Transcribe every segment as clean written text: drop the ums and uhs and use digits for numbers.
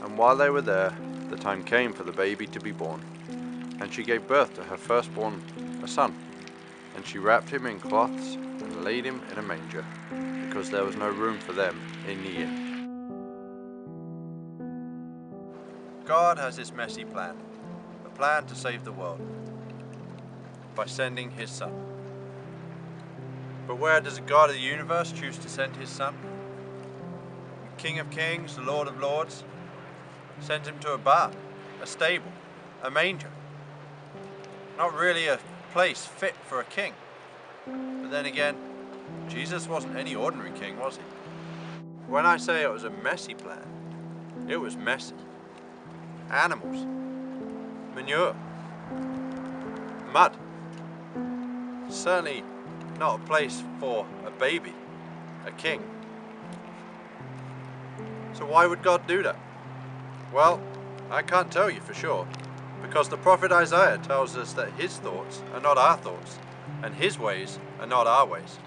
And while they were there, the time came for the baby to be born. And she gave birth to her firstborn, a son. And she wrapped him in cloths and laid him in a manger, because there was no room for them in the inn. God has this messy plan, a plan to save the world, by sending his son. But where does the God of the universe choose to send his son? The King of Kings, the Lord of Lords, sends him to a barn, a stable, a manger. Not really a place fit for a king. But then again, Jesus wasn't any ordinary king, was he? When I say it was a messy plan, it was messy. Animals, manure, mud. Certainly not a place for a baby, a king. So why would God do that? Well, I can't tell you for sure, because the prophet Isaiah tells us that his thoughts are not our thoughts, and his ways are not our ways.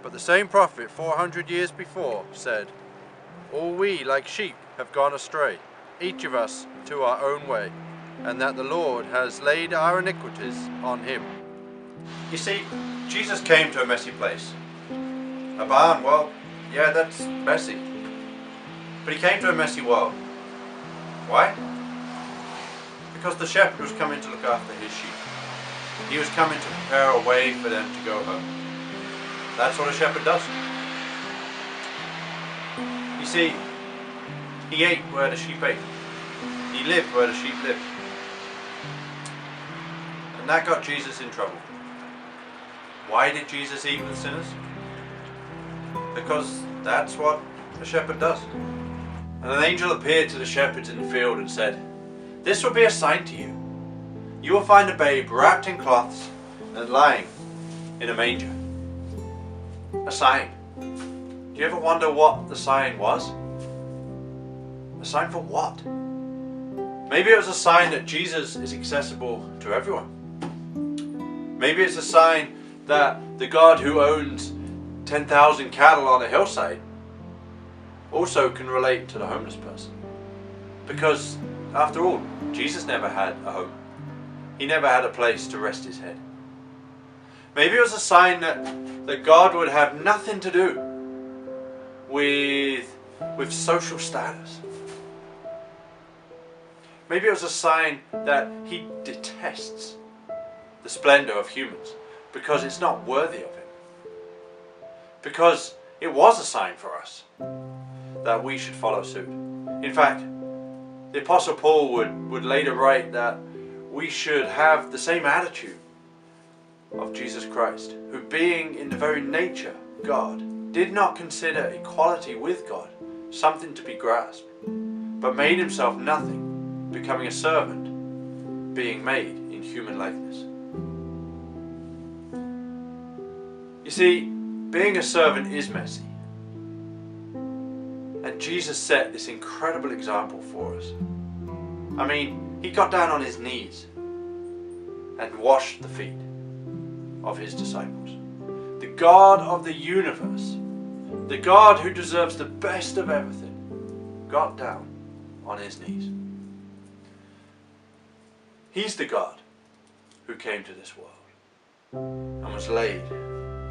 But the same prophet 400 years before said, "All we like sheep have gone astray, each of us to our own way, and that the Lord has laid our iniquities on him." You see, Jesus came to a messy place. A barn, well, yeah, that's messy. But he came to a messy world. Why? Because the shepherd was coming to look after his sheep. He was coming to prepare a way for them to go home. That's what a shepherd does. You see, he ate where the sheep ate. He lived where the sheep lived. And that got Jesus in trouble. Why did Jesus eat with sinners? Because that's what a shepherd does. And an angel appeared to the shepherds in the field and said, "This will be a sign to you. You will find a babe wrapped in cloths and lying in a manger." A sign. Do you ever wonder what the sign was? A sign for what? Maybe it was a sign that Jesus is accessible to everyone. Maybe it's a sign that the God who owns 10,000 cattle on a hillside also can relate to the homeless person. Because, after all, Jesus never had a home. He never had a place to rest his head. Maybe it was a sign that God would have nothing to do with social status. Maybe it was a sign that he detests the splendor of humans because it's not worthy of him. Because it was a sign for us that we should follow suit. In fact, the Apostle Paul would later write that we should have the same attitude of Jesus Christ, who being in the very nature God, did not consider equality with God something to be grasped, but made himself nothing, becoming a servant, being made in human likeness. You see, being a servant is messy. And Jesus set this incredible example for us. I mean, he got down on his knees and washed the feet of his disciples. The God of the universe, the God who deserves the best of everything, got down on his knees. He's the God who came to this world and was laid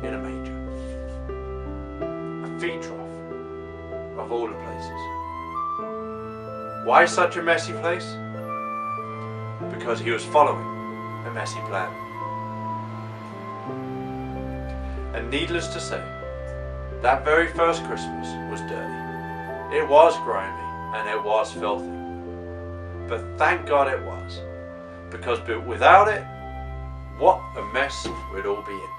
in a manger, a feed trough of all the places. Why such a messy place? Because he was following a messy plan. And needless to say, that very first Christmas was dirty. It was grimy and it was filthy. But thank God it was, because without it, what a mess we'd all be in.